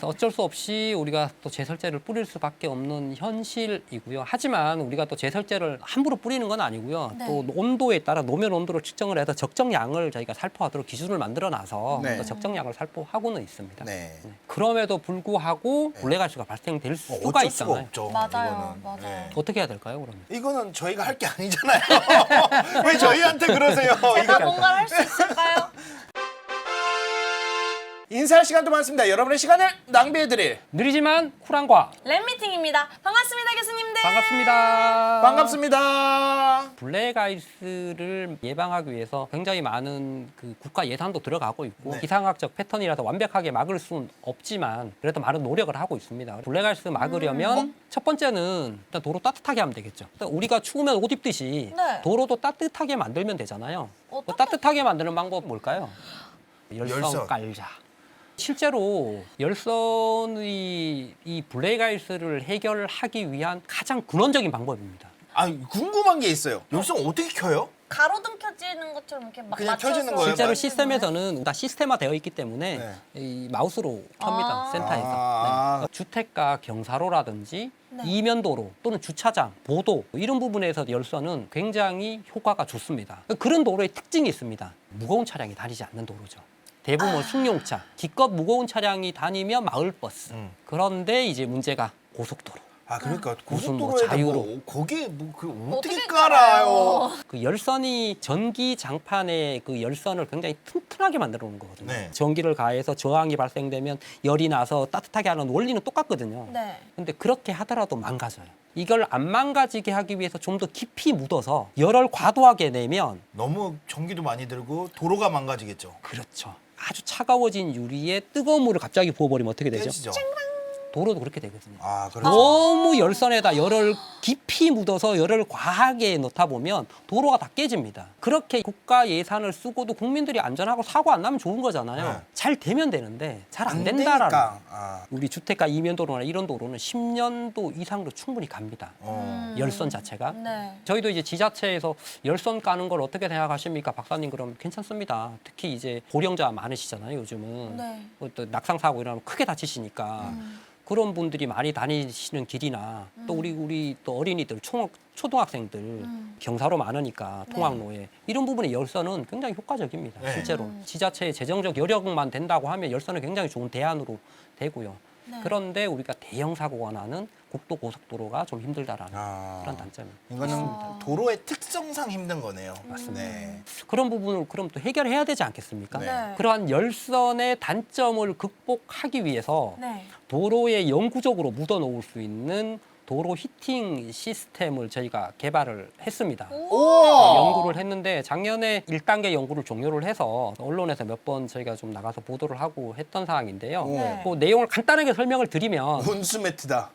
어쩔 수 없이 우리가 또 제설제를 뿌릴 수밖에 없는 현실이고요. 하지만 우리가 또 제설제를 함부로 뿌리는 건 아니고요. 네. 또 온도에 따라 노면 온도를 측정을 해서 적정량을 저희가 살포하도록 기준을 만들어놔서 네. 또 적정량을 살포하고는 있습니다. 네. 네. 그럼에도 불구하고 블랙아이스가 발생될 수가 어쩔 수가 있잖아요. 없죠. 맞아요, 이거는. 맞아요. 어떻게 해야 될까요, 그러면? 이거는 저희가 할 게 아니잖아요. 왜 저희한테 그러세요? 제가 뭔가를 할 수 있을까요? 인사할 시간도 많습니다. 여러분의 시간을 낭비해드릴 느리지만 쿨한 과학. 랩미팅입니다. 반갑습니다, 교수님들. 반갑습니다. 반갑습니다. 블랙아이스를 예방하기 위해서 굉장히 많은 그 국가 예산도 들어가고 있고 네. 기상학적 패턴이라서 완벽하게 막을 수는 없지만 그래도 많은 노력을 하고 있습니다. 블랙아이스 막으려면 첫 번째는 일단 도로 따뜻하게 하면 되겠죠. 일단 우리가 추우면 옷 입듯이 네. 도로도 따뜻하게 만들면 되잖아요. 어떻게? 따뜻하게 만드는 방법 뭘까요? 열선 열선. 깔자. 실제로 열선의 이 블랙아이스를 해결하기 위한 가장 근원적인 방법입니다. 아, 궁금한 게 있어요. 열선 어떻게 켜요? 가로등 켜지는 것처럼 이렇게 막 그냥 맞춰서 켜지는 거예요? 실제로 맞- 시스템에서는 다 시스템화되어 있기 때문에 네. 이 마우스로 켭니다. 아. 센터에서. 아. 네. 주택가 경사로라든지 네. 이면도로 또는 주차장, 보도 이런 부분에서 열선은 굉장히 효과가 좋습니다. 그런 도로의 특징이 있습니다. 무거운 차량이 다니지 않는 도로죠. 대부분 승용차, 기껏 무거운 차량이 다니면 마을버스. 그런데 이제 문제가 고속도로. 아, 그러니까 무슨 뭐 고속도로에다 자유로. 뭐 거기에 뭐 그 어떻게 어떻게 깔아요? 그 열선이 전기 장판에 그 열선을 굉장히 튼튼하게 만들어 놓은 거거든요. 네. 전기를 가해서 저항이 발생되면 열이 나서 따뜻하게 하는 원리는 똑같거든요. 네. 근데 그렇게 하더라도 망가져요. 이걸 안 망가지게 하기 위해서 좀 더 깊이 묻어서 열을 과도하게 내면 너무 전기도 많이 들고 도로가 망가지겠죠. 그렇죠. 아주 차가워진 유리에 뜨거운 물을 갑자기 부어버리면 어떻게 되죠? 깨지죠. 도로도 그렇게 되거든요. 아, 그렇죠. 너무 열선에다 열을 깊이 묻어서 열을 과하게 넣다 보면 도로가 다 깨집니다. 그렇게 국가 예산을 쓰고도 국민들이 안전하고 사고 안 나면 좋은 거잖아요. 네. 잘 되면 되는데 잘 안 안 된다라는. 되니까. 아. 우리 주택가 이면도로나 이런 도로는 10년도 이상도 충분히 갑니다. 열선 자체가. 네. 저희도 이제 지자체에서 열선 까는 걸 어떻게 생각하십니까? 박사님 그럼 괜찮습니다. 특히 이제 고령자 많으시잖아요, 요즘은. 네. 또 낙상 사고 일어나면 크게 다치시니까. 그런 분들이 많이 다니시는 길이나 또 우리 또 어린이들, 초등학생들 경사로 많으니까 통학로에 이런 부분에 열선은 굉장히 효과적입니다. 네. 실제로 지자체의 재정적 여력만 된다고 하면 열선은 굉장히 좋은 대안으로 되고요. 네. 그런데 우리가 대형 사고가 나는 국도 고속도로가 좀 힘들다라는 아. 그런 단점이. 이거는 도로의 특성상 힘든 거네요. 맞습니다. 네. 그런 부분을 그럼 또 해결해야 되지 않겠습니까? 네. 그러한 열선의 단점을 극복하기 위해서 네. 도로에 영구적으로 묻어 놓을 수 있는 도로 히팅 시스템을 저희가 개발을 했습니다. 우와! 연구를 했는데 작년에 1단계 연구를 종료를 해서 언론에서 몇 번 저희가 좀 나가서 보도를 하고 했던 사항인데요. 네. 그 내용을 간단하게 설명을 드리면 온수 매트다.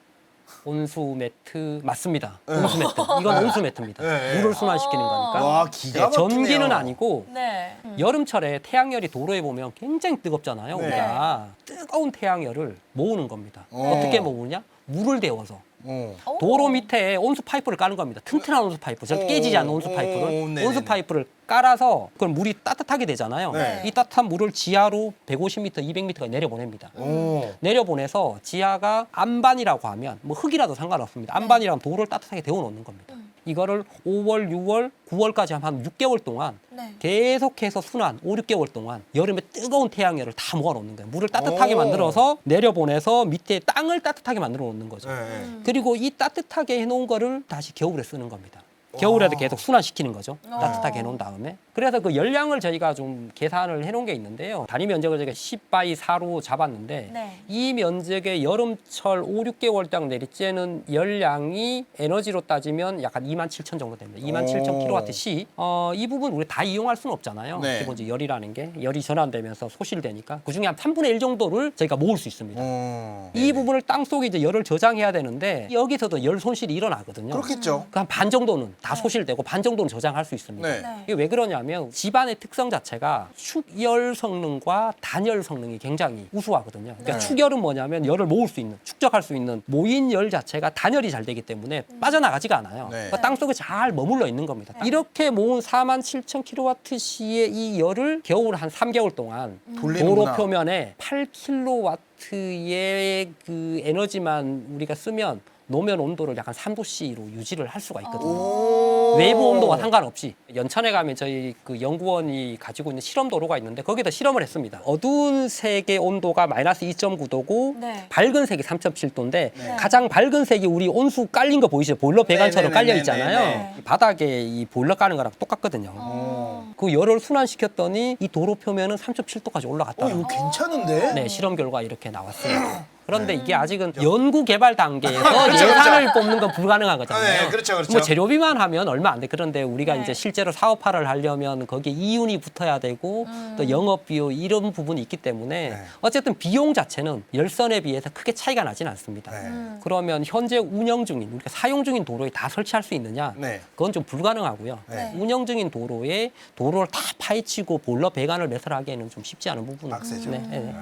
온수 매트 맞습니다. 온수 매트. 이건 온수 매트입니다. 네. 물을 순환시키는 거니까. 와, 기가 막히네요. 전기는 아니고 네. 여름철에 태양열이 도로에 보면 굉장히 뜨겁잖아요. 네. 우리가 뜨거운 태양열을 모으는 겁니다. 어떻게 모으냐? 물을 데워서. 어. 오. 도로 밑에 온수 파이프를 까는 겁니다. 튼튼한 온수 파이프. 절대 깨지지 않는 온수 파이프를. 네네네. 온수 파이프를 깔아서 그럼 물이 따뜻하게 되잖아요. 네. 이 따뜻한 물을 지하로 150m, 200m까지 내려보냅니다. 오. 내려보내서 지하가 안반이라고 하면 뭐 흙이라도 상관없습니다. 안반이라면 도로를 따뜻하게 데워놓는 겁니다. 이거를 5월, 6월, 9월까지 한 6개월 동안 네. 계속해서 순환 5, 6개월 동안 여름에 뜨거운 태양열을 다 모아놓는 거예요. 물을 따뜻하게 오. 만들어서 내려보내서 밑에 땅을 따뜻하게 만들어 놓는 거죠. 네. 그리고 이 따뜻하게 해놓은 거를 다시 겨울에 쓰는 겁니다. 겨울에도 계속 순환시키는 거죠. 따뜻하게 해놓은 다음에. 그래서 그 열량을 저희가 좀 계산을 해놓은 게 있는데요. 단위 면적을 저희가 10/4로 잡았는데 네. 이 면적의 여름철 5, 6개월 딱 내리쬐는 열량이 에너지로 따지면 약간 27,000 정도 됩니다. 27,000kWh. 이 부분 우리 다 이용할 수는 없잖아요. 네. 기본적으로 열이라는 게 열이 전환되면서 소실되니까 그중에 한 3분의 1 정도를 저희가 모을 수 있습니다. 네. 이 부분을 땅 속에 이제 열을 저장해야 되는데 여기서도 열 손실이 일어나거든요. 그렇겠죠. 그 한 반 정도는 다 소실되고 반 정도는 저장할 수 있습니다. 네. 네. 이게 왜 그러냐면 집안의 특성 자체가 축열 성능과 단열 성능이 굉장히 우수하거든요. 그러니까 네. 축열은 뭐냐면 열을 모을 수 있는, 축적할 수 있는 모인 열 자체가 단열이 잘 되기 때문에 빠져나가지가 않아요. 네. 그러니까 땅 속에 잘 머물러 있는 겁니다. 이렇게 모은 47,000kWh의 이 열을 겨울 한 3개월 동안 도로 돌리는구나. 표면에 8kW 10%의 그 에너지만 우리가 쓰면 노면 온도를 약간 3도씨로 유지를 할 수가 있거든요. 오. 외부 온도와 상관없이 연천에 가면 저희 그 연구원이 가지고 있는 실험 도로가 있는데 거기다 실험을 했습니다. 어두운 색의 온도가 마이너스 2.9도고 네. 밝은 색이 3.7도인데 가장 밝은 색이 우리 온수 깔린 거 보이시죠? 보일러 배관처럼 네네네네네. 깔려 있잖아요. 네. 바닥에 이 보일러 까는 거랑 똑같거든요. 그 열을 순환시켰더니 이 도로 표면은 3.7도까지 올라갔다. 이거 괜찮은데? 네, 실험 결과 이렇게 나왔습니다. 그런데 이게 아직은 연구 개발 단계에서 예산을 뽑는 건 불가능한 거잖아요. 네, 그렇죠, 그렇죠. 뭐 재료비만 하면 얼마 안 돼. 그런데 우리가 네. 이제 실제로 사업화를 하려면 거기에 이윤이 붙어야 되고 또 영업비용 이런 부분이 있기 때문에 네. 어쨌든 비용 자체는 열선에 비해서 크게 차이가 나진 않습니다. 네. 그러면 현재 운영 중인 우리가 사용 중인 도로에 다 설치할 수 있느냐? 네. 그건 좀 불가능하고요. 네. 운영 중인 도로에 도로를 다 파헤치고 보일러 배관을 매설하기에는 좀 쉽지 않은 부분은 빡세죠.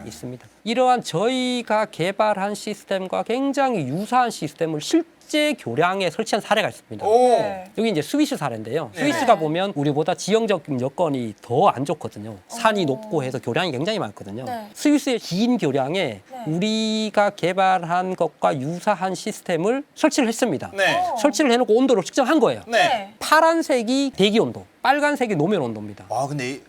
있습니다. 이러한 저희가 개발한 시스템과 굉장히 유사한 시스템을 실제 교량에 설치한 사례가 있습니다. 오. 네. 여기 이제 스위스 사례인데요. 네. 스위스가 보면 우리보다 지형적 여건이 더 안 좋거든요. 산이 높고 해서 교량이 굉장히 많거든요. 네. 스위스의 긴 교량에 네. 우리가 개발한 것과 유사한 시스템을 설치를 했습니다. 네. 설치를 해놓고 온도를 측정한 거예요. 네. 파란색이 대기 온도, 빨간색이 노면 온도입니다. 아, 근데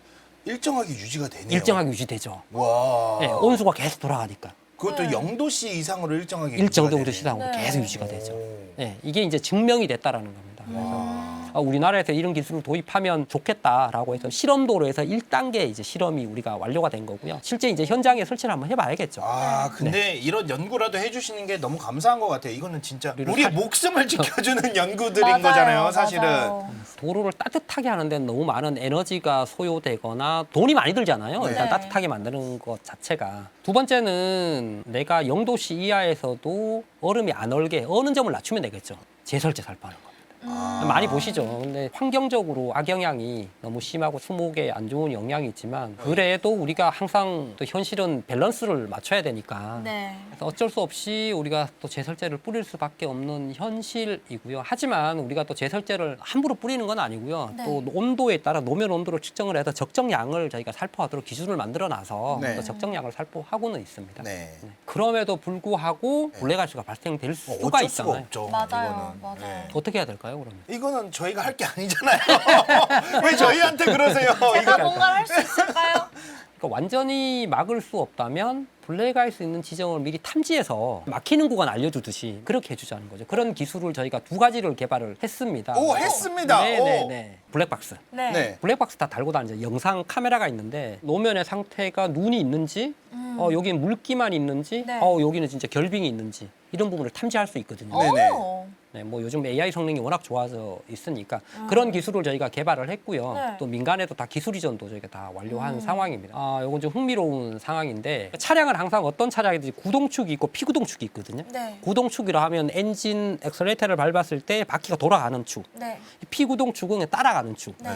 일정하게 유지가 되네요. 일정하게 유지되죠. 와. 네, 온수가 계속 돌아가니까. 그것도 0도씨 이상으로 일정하게 일정 유지가 정도 되네. 시상으로 네. 계속 유지가 되죠. 오. 네, 이게 이제 증명이 됐다라는 겁니다. 그래서 우리나라에서 이런 기술을 도입하면 좋겠다라고 해서 실험도로에서 1단계 이제 실험이 우리가 완료가 된 거고요. 실제 이제 현장에 설치를 한번 해봐야겠죠. 아, 근데 이런 연구라도 해주시는 게 너무 감사한 것 같아요. 이거는 진짜 우리를 우리의 살- 목숨을 지켜주는 연구들인 맞아요, 거잖아요, 사실은. 맞아요. 도로를 따뜻하게 하는 데는 너무 많은 에너지가 소요되거나 돈이 많이 들잖아요. 네. 일단 따뜻하게 만드는 것 자체가. 두 번째는 내가 0도씨 이하에서도 얼음이 안 얼게 어는 점을 낮추면 되겠죠. 제설제 살포하는 겁니다. 아. 많이 보시죠. 근데 환경적으로 악영향이 너무 심하고 수목에 안 좋은 영향이 있지만 그래도 우리가 항상 또 현실은 밸런스를 맞춰야 되니까 네. 그래서 어쩔 수 없이 우리가 또 제설제를 뿌릴 수밖에 없는 현실이고요. 하지만 우리가 또 제설제를 함부로 뿌리는 건 아니고요. 네. 또 온도에 따라 노면 온도를 측정을 해서 적정량을 저희가 살포하도록 기준을 만들어 놔서 네. 또 적정량을 살포하고는 있습니다. 네. 네. 그럼에도 불구하고 블랙아이스가 발생될 수가 어쩔 수가 있잖아요. 없죠. 맞아요, 이거는. 맞아요. 네. 어떻게 해야 될까요, 그러면? 이거는 저희가 할 게 아니잖아요. 왜 저희한테 그러세요? 제가 이거 뭔가를 할 수 있을까요? 그러니까 완전히 막을 수 없다면 블랙아이스 있는 지점을 미리 탐지해서 막히는 구간 알려주듯이 그렇게 해주자는 거죠. 그런 기술을 저희가 두 가지를 개발을 했습니다. 오, 했습니다. 네네네. 블랙박스. 네. 네. 블랙박스 다 달고 다니죠. 영상 카메라가 있는데 노면의 상태가 눈이 있는지, 여기 물기만 있는지, 네. 여기는 진짜 결빙이 있는지 이런 부분을 탐지할 수 있거든요. 네네. 오. 네, 뭐 요즘 AI 성능이 워낙 좋아져 있으니까 그런 기술을 저희가 개발을 했고요. 네. 또 민간에도 다 기술 이전도 저희가 다 완료한 상황입니다. 요건 좀 흥미로운 상황인데 차량은 항상 어떤 차량이든지 구동축이 있고 피구동축이 있거든요. 네. 구동축이라 하면 엔진 엑셀레이터를 밟았을 때 바퀴가 돌아가는 축. 네. 피구동축은 그냥 따라가는 축. 네.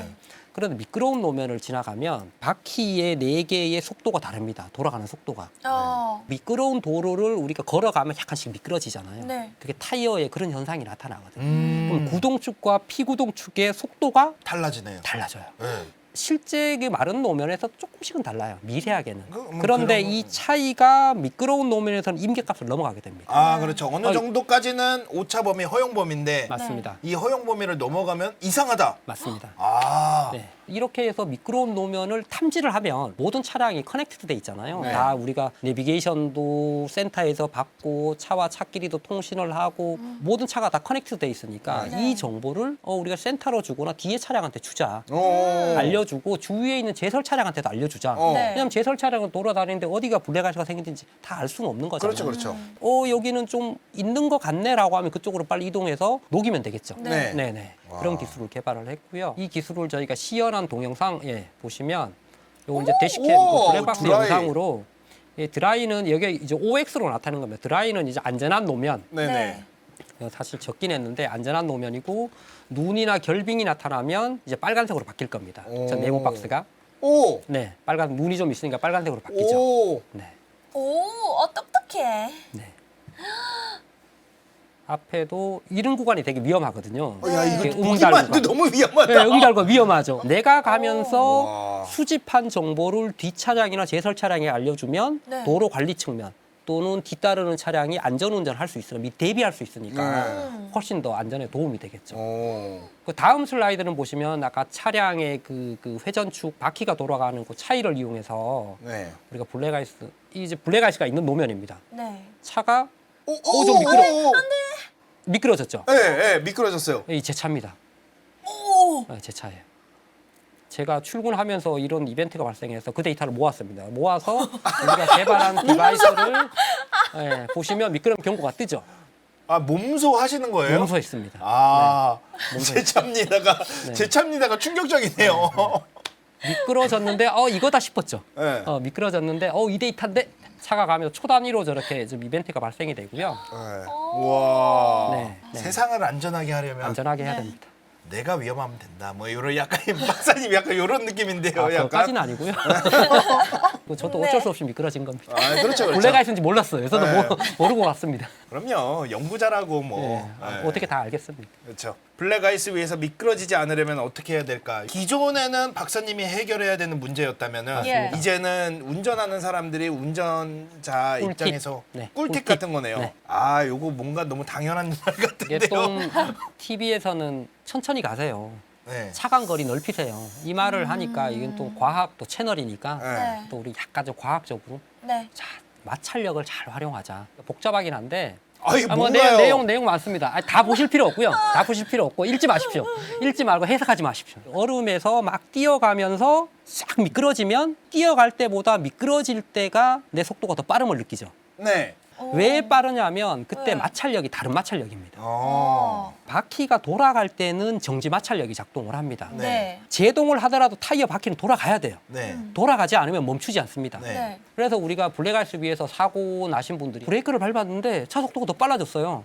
그런데 미끄러운 노면을 지나가면 바퀴의 4개의 속도가 다릅니다. 돌아가는 속도가. 미끄러운 도로를 우리가 걸어가면 약간씩 미끄러지잖아요. 네. 그게 타이어에 그런 현상이 나타나거든요. 그럼 구동축과 피구동축의 속도가 달라지네요. 달라져요. 네. 실제 그 마른 노면에서 조금씩은 달라요. 미세하게는. 뭐 그런데 그런 이 차이가 미끄러운 노면에서는 임계값을 넘어가게 됩니다. 아, 그렇죠. 어느 정도까지는 오차 범위, 허용 범위인데 맞습니다. 이 허용 범위를 넘어가면 이상하다. 맞습니다. 아. 네. 이렇게 해서 미끄러운 노면을 탐지를 하면 모든 차량이 커넥티드 돼 있잖아요. 네. 다 우리가 내비게이션도 센터에서 받고 차와 차끼리도 통신을 하고 모든 차가 다 커넥티드 돼 있으니까 네. 이 정보를 우리가 센터로 주거나 뒤에 차량한테 주자. 오. 알려주고 주위에 있는 제설 차량한테도 알려주자. 어. 네. 왜냐하면 제설 차량은 돌아다니는데 어디가 블랙아이스가 생긴지 다 알 수는 없는 거잖아요. 그렇죠, 그렇죠. 여기는 좀 있는 것 같네라고 하면 그쪽으로 빨리 이동해서 녹이면 되겠죠. 네. 네네. 와. 그런 기술을 개발을 했고요. 이 기술을 저희가 시연한 동영상 보시면 요거 이제 대시캠 오, 블랙박스 드라이. 영상으로 드라이는 여기 이제 OX로 나타나는 겁니다. 드라이는 이제 안전한 노면. 네네. 사실 적긴 했는데 안전한 노면이고 눈이나 결빙이 나타나면 이제 빨간색으로 바뀔 겁니다. 저 오. 네모 박스가. 오. 네, 빨간 눈이 좀 있으니까 빨간색으로 바뀌죠. 오. 네. 오, 똑똑해. 네. 앞에도 이런 구간이 되게 위험하거든요. 야, 이렇게 이거 보기만 해도 구간. 너무 위험하다. 네, 응달과 위험하죠. 내가 가면서 와. 수집한 정보를 뒷차량이나 제설 차량에 알려주면 네. 도로 관리 측면 또는 뒤따르는 차량이 안전운전을 할 수 있으면 대비할 수 있으니까 네. 훨씬 더 안전에 도움이 되겠죠. 오. 그 다음 슬라이드는 보시면 아까 차량의 그 회전축 바퀴가 돌아가는 그 차이를 이용해서 네. 우리가 블랙아이스 이제 블랙아이스가 있는 노면입니다. 네. 차가 오, 좀 미끄러졌죠. 네, 네, 미끄러졌어요. 이 제 차입니다. 오. 제 차예요. 제가 출근하면서 이런 이벤트가 발생해서 그 데이터를 모았습니다. 모아서 우리가 개발한 디바이스를 보시면 미끄럼 경고가 뜨죠. 아, 몸소 하시는 거예요? 용서 있습니다. 아, 몸소 제 차입니다가 네. 제 차입니다가 충격적이네요. 미끄러졌는데 이거다 싶었죠. 네. 미끄러졌는데 이 데이터인데 차가 가면서 초 단위로 저렇게 좀 이벤트가 발생이 되고요. 네. 와. 네, 네. 세상을 안전하게 하려면 안전하게 해야 네. 됩니다. 내가 위험하면 된다. 뭐 이런 약간 박사님 약간 이런 느낌인데요. 약간. 그것까지는 아니고요. 저도 네. 어쩔 수 없이 미끄러진 겁니다. 아, 그렇죠, 그렇죠. 블랙 아이스인지 몰랐어요. 저도 네. 모르고 왔습니다. 그럼요. 연구자라고 뭐. 네. 네. 어떻게 다 알겠습니까? 그렇죠. 블랙 아이스 위에서 미끄러지지 않으려면 어떻게 해야 될까? 기존에는 박사님이 해결해야 되는 문제였다면은 예. 이제는 운전하는 사람들이 운전자 꿀팁. 입장에서 네, 꿀팁 꿀팁. 같은 거네요. 네. 아, 요거 뭔가 너무 당연한 말 이게 같은데요. 좀 TV에서는 천천히 가세요. 네. 차간 거리 넓히세요. 이 말을 하니까 이건 또 과학 또 채널이니까 네. 또 우리 약간 좀 과학적으로 네. 자 마찰력을 잘 활용하자. 복잡하긴 한데 아이, 뭐 뭔가요? 내용 많습니다. 다 보실 필요 없고요. 다 보실 필요 없고 읽지 마십시오. 읽지 말고 해석하지 마십시오. 얼음에서 막 뛰어가면서 싹 미끄러지면 뛰어갈 때보다 미끄러질 때가 내 속도가 더 빠름을 느끼죠. 네. 왜 빠르냐면 그때 네. 마찰력이 다른 마찰력입니다. 어. 바퀴가 돌아갈 때는 정지 마찰력이 작동을 합니다. 네. 네. 제동을 하더라도 타이어 바퀴는 돌아가야 돼요. 네. 돌아가지 않으면 멈추지 않습니다. 네. 네. 그래서 우리가 블랙아이스 위에서 사고 나신 분들이 브레이크를 밟았는데 차 속도가 더 빨라졌어요.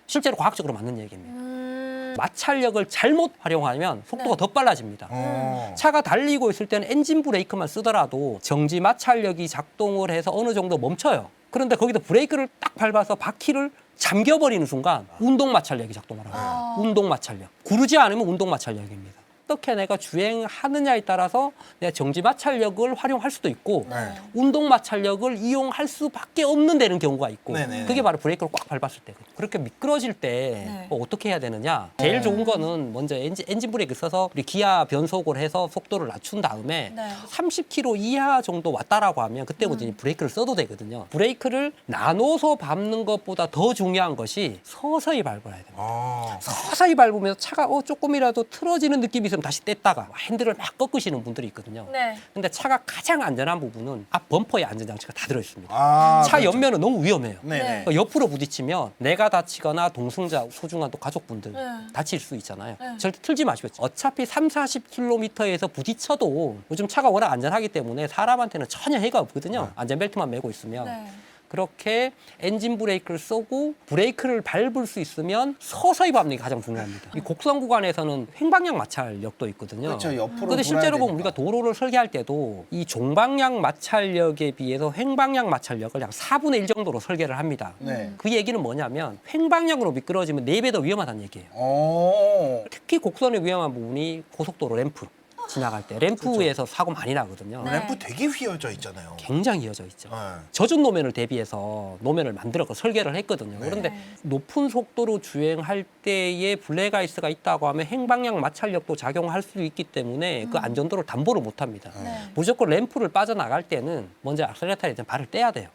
실제로 과학적으로 맞는 얘기입니다. 마찰력을 잘못 활용하면 속도가 네. 더 빨라집니다. 어. 차가 달리고 있을 때는 엔진 브레이크만 쓰더라도 정지 마찰력이 작동을 해서 어느 정도 멈춰요. 그런데 거기다 브레이크를 딱 밟아서 바퀴를 잠겨버리는 순간 운동 마찰력이 작동을 합니다. 아. 운동 마찰력. 구르지 않으면 운동 마찰력입니다. 어떻게 내가 주행하느냐에 따라서 내가 정지 마찰력을 활용할 수도 있고 네. 운동 마찰력을 이용할 수밖에 없는 되는 경우가 있고 네네. 그게 바로 브레이크를 꽉 밟았을 때거든요. 그렇게 미끄러질 때 네. 어떻게 해야 되느냐? 제일 좋은 거는 먼저 엔진 브레이크 써서 우리 기아 변속을 해서 속도를 낮춘 다음에 네. 30km 이하 정도 왔다라고 하면 그때부터 이제 브레이크를 써도 되거든요. 브레이크를 나눠서 밟는 것보다 더 중요한 것이 서서히 밟아야 됩니다. 어. 서서히 밟으면서 차가 조금이라도 틀어지는 느낌이 있으면 다시 뗐다가 핸들을 막 꺾으시는 분들이 있거든요. 네. 근데 차가 가장 안전한 부분은 앞 범퍼에 안전장치가 다 들어있습니다. 아, 차 그렇죠. 옆면은 너무 위험해요. 네네. 네. 그러니까 옆으로 부딪히면 내가 다치거나 동승자, 소중한 또 가족분들 네. 다칠 수 있잖아요. 네. 절대 틀지 마시고 어차피 30-40km에서 부딪혀도 요즘 차가 워낙 안전하기 때문에 사람한테는 전혀 해가 없거든요. 안전벨트만 매고 있으면. 네. 그렇게 엔진 브레이크를 쏘고 브레이크를 밟을 수 있으면 서서히 밟는 게 가장 중요합니다. 이 곡선 구간에서는 횡방향 마찰력도 있거든요. 그렇죠. 옆으로 근데 실제로 돌아야 보면 우리가 되니까. 도로를 설계할 때도 이 종방향 마찰력에 비해서 횡방향 마찰력을 약 4분의 1 정도로 설계를 합니다. 네. 그 얘기는 뭐냐면 횡방향으로 미끄러지면 4배 더 위험하다는 얘기예요. 어. 특히 곡선의 위험한 부분이 고속도로 램프 지나갈 때 램프에서 사고 많이 나거든요. 네. 램프 되게 휘어져 있잖아요. 굉장히 이어져 있죠. 네. 젖은 노면을 대비해서 노면을 만들어 설계를 했거든요. 네. 그런데 네. 높은 속도로 주행할 때에 블랙아이스가 있다고 하면 횡방향 마찰력도 작용할 수 있기 때문에 그 안전도를 담보를 못합니다. 네. 무조건 램프를 빠져나갈 때는 먼저 악셀레터에 발을 떼야 돼요.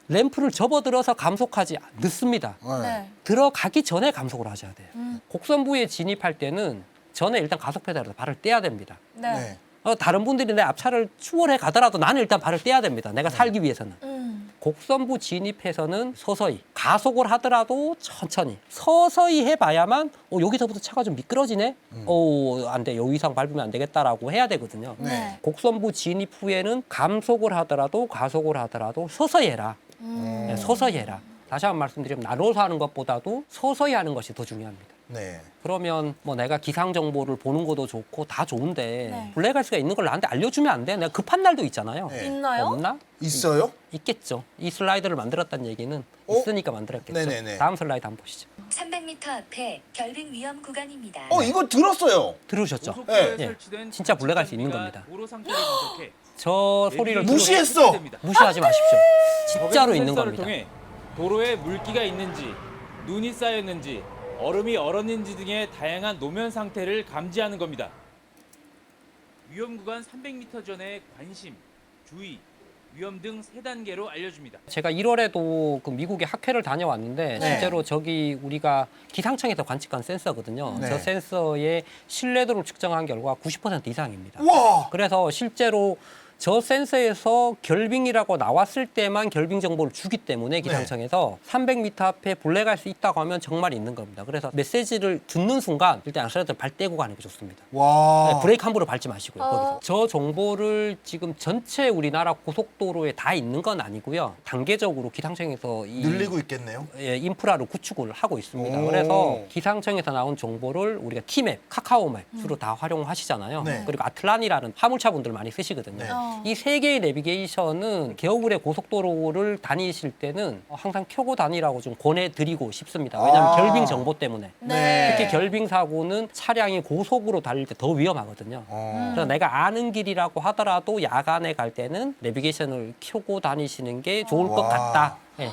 램프를 접어들어서 감속하지 늦습니다. 네. 들어가기 전에 감속을 하셔야 돼요. 음. 곡선부에 진입할 때는 전에 일단 가속 페달에서 발을 떼야 됩니다. 네. 네. 다른 분들이 내 앞차를 추월해 가더라도 나는 일단 발을 떼야 됩니다. 내가 살기 위해서는. 곡선부 진입해서는 서서히, 가속을 하더라도 천천히 서서히 해봐야만 여기서부터 차가 좀 미끄러지네? 안 돼, 요 이상 밟으면 안 되겠다라고 해야 되거든요. 네. 곡선부 진입 후에는 감속을 하더라도 가속을 하더라도 서서히 해라. 네, 서서히 해라. 다시 한번 말씀드리면 나눠서 하는 것보다도 서서히 하는 것이 더 중요합니다. 네. 그러면 뭐 내가 기상 정보를 보는 것도 좋고 다 좋은데 네. 블랙아이스가 있는 걸 나한테 알려주면 안 돼? 내가 급한 날도 있잖아요. 네. 있나요? 없나? 있어요? 있겠죠. 이 슬라이드를 만들었다는 얘기는 어? 있으니까 만들었겠죠. 네네네. 다음 슬라이드 한번 보시죠. 300m 앞에 결빙 위험 구간입니다. 이거 들었어요. 들으셨죠? 고속도로에 예. 설치된 진짜 블랙아이스 있는 장치가 겁니다. 도로 상태를 분석해 저 소리를 무시했어. 무시하지 마십시오. 진짜로 적외선 있는 센서를 겁니다. 통해 도로에 물기가 있는지, 눈이 쌓였는지, 얼음이 얼었는지 등의 다양한 노면 상태를 감지하는 겁니다. 위험 구간 300m 전에 관심, 주의, 위험 등 3단계로 알려줍니다. 제가 1월에도 그 미국에 학회를 다녀왔는데 네. 실제로 저기 우리가 기상청에서 관측한 센서거든요. 네. 저 센서의 신뢰도를 측정한 결과 90% 이상입니다. 와. 그래서 실제로 저 센서에서 결빙이라고 나왔을 때만 결빙 정보를 주기 때문에 기상청에서 300m 앞에 블랙아이스 있다고 하면 정말 있는 겁니다. 그래서 메시지를 듣는 순간 일단 엑셀레이터를 발 떼고 가는 게 좋습니다. 와. 네, 브레이크 함부로 밟지 마시고요. 거기서. 저 정보를 지금 전체 우리나라 고속도로에 다 있는 건 아니고요. 단계적으로 기상청에서 늘리고 있겠네요. 인프라를 구축을 하고 있습니다. 오. 그래서 기상청에서 나온 정보를 우리가 T맵, 카카오맵 주로 다 활용하시잖아요. 네. 그리고 아틀란이라는 화물차분들 많이 쓰시거든요. 네. 이 세 개의 내비게이션은 겨울에 고속도로를 다니실 때는 항상 켜고 다니라고 좀 권해드리고 싶습니다. 왜냐하면 결빙 정보 때문에. 네. 특히 결빙 사고는 차량이 고속으로 달릴 때 더 위험하거든요. 그래서 내가 아는 길이라고 하더라도 야간에 갈 때는 내비게이션을 켜고 다니시는 게 좋을 것 와. 같다. 예.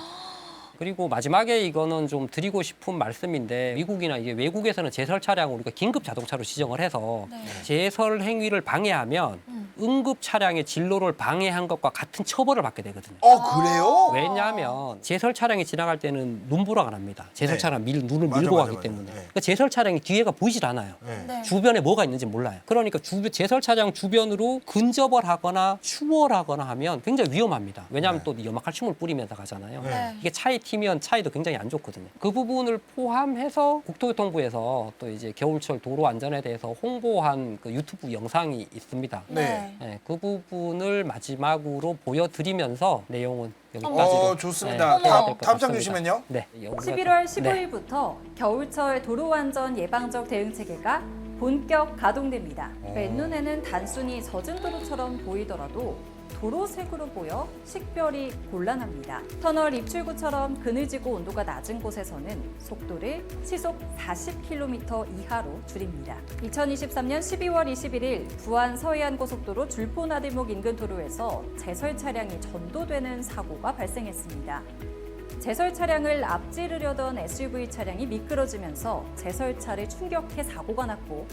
그리고 마지막에 이거는 좀 드리고 싶은 말씀인데 미국이나 이제 외국에서는 제설 차량을 우리가 긴급 자동차로 지정을 해서 네. 제설 행위를 방해하면 응급 차량의 진로를 방해한 것과 같은 처벌을 받게 되거든요. 그래요? 왜냐하면 제설 차량이 지나갈 때는 눈보라가 납니다. 제설 네. 차량 눈을 맞아, 밀고 맞아, 가기 맞아. 때문에. 네. 그러니까 제설 차량이 뒤에가 보이질 않아요. 네. 네. 주변에 뭐가 있는지 몰라요. 그러니까 제설 차량 주변으로 근접을 하거나 추월하거나 하면 굉장히 위험합니다. 왜냐하면 네. 또 연막칼슘을 뿌리면서 가잖아요. 네. 이게 차에 튀면 차이도 굉장히 안 좋거든요. 그 부분을 포함해서 국토교통부에서 또 이제 겨울철 도로 안전에 대해서 홍보한 그 유튜브 영상이 있습니다. 네. 네, 그 부분을 마지막으로 보여드리면서 내용은 여기까지로. 좋습니다. 네. 다음 어머. 장 주시면요. 네, 여기가 11월 좀- 네. 15일부터 겨울철 도로안전 예방적 대응 체계가 본격 가동됩니다. 맨눈에는 단순히 젖은 도로처럼 보이더라도 도로색으로 보여 식별이 곤란합니다. 터널 입출구처럼 그늘지고 온도가 낮은 곳에서는 속도를 시속 40km 이하로 줄입니다. 2023년 12월 21일 부안 서해안고속도로 줄포나들목 인근 도로에서 제설 차량이 전도되는 사고가 발생했습니다. 제설 차량을 앞지르려던 SUV 차량이 미끄러지면서 제설차를 충격해 사고가 났고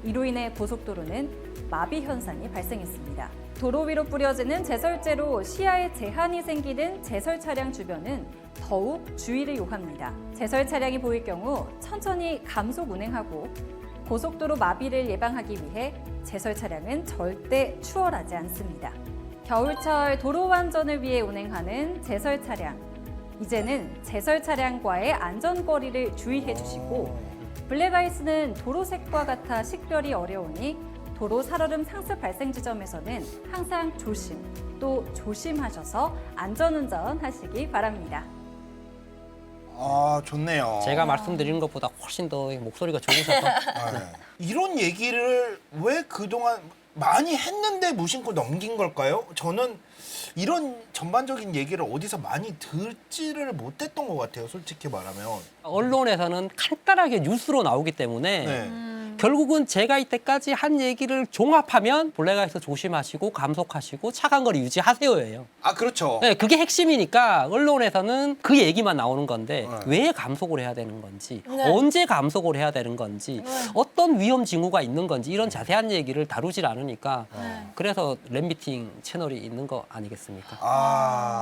이로 인해 고속도로는 마비 현상이 발생했습니다. 도로 위로 뿌려지는 제설제로 시야에 제한이 생기는 제설 차량 주변은 더욱 주의를 요합니다. 제설 차량이 보일 경우 천천히 감속 운행하고 고속도로 마비를 예방하기 위해 제설 차량은 절대 추월하지 않습니다. 겨울철 도로 안전을 위해 운행하는 제설 차량. 이제는 제설 차량과의 안전거리를 주의해 주시고 블랙아이스는 도로색과 같아 식별이 어려우니 도로 살얼음 상습 발생 지점에서는 항상 조심, 또 조심하셔서 안전운전 하시기 바랍니다. 좋네요. 제가 말씀드리는 것보다 훨씬 더 목소리가 좋으셔서 네. 이런 얘기를 왜 그동안 많이 했는데 무심코 넘긴 걸까요? 저는 이런 전반적인 얘기를 어디서 많이 듣지를 못했던 것 같아요. 솔직히 말하면. 언론에서는 간단하게 뉴스로 나오기 때문에 네. 결국은 제가 이때까지 한 얘기를 종합하면 블랙아이스 조심하시고 감속하시고 차간 거리 유지하세요예요. 그렇죠. 네, 그게 핵심이니까 언론에서는 그 얘기만 나오는 건데 네. 왜 감속을 해야 되는 건지 네. 언제 감속을 해야 되는 건지 네. 어떤 위험 징후가 있는 건지 이런 자세한 얘기를 다루질 않으니까 네. 그래서 랩미팅 채널이 있는 거 아니겠습니까?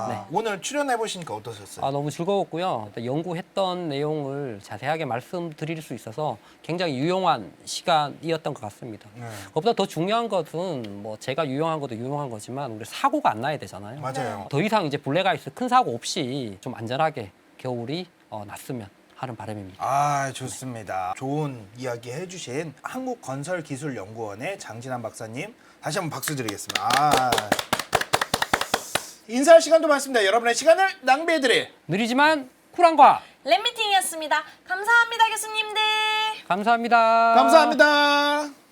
네. 오늘 출연해 보시니까 어떠셨어요? 너무 즐거웠고요. 또 연구했던 내용을 자세하게 말씀드릴 수 있어서 굉장히 유용한 시간이었던 것 같습니다. 네. 그것보다 더 중요한 것은 뭐 제가 유용한 것도 유용한 거지만 우리 사고가 안 나야 되잖아요. 맞아요. 더 이상 이제 블랙아이스 큰 사고 없이 좀 안전하게 겨울이 났으면 하는 바람입니다. 좋습니다. 좋은 이야기 해주신 한국건설기술연구원의 장진환 박사님 다시 한번 박수 드리겠습니다. 인사할 시간도 많습니다. 여러분의 시간을 낭비해드릴 느리지만 쿨한 과학. 랩미팅이었습니다. 감사합니다, 교수님들. 감사합니다. 감사합니다.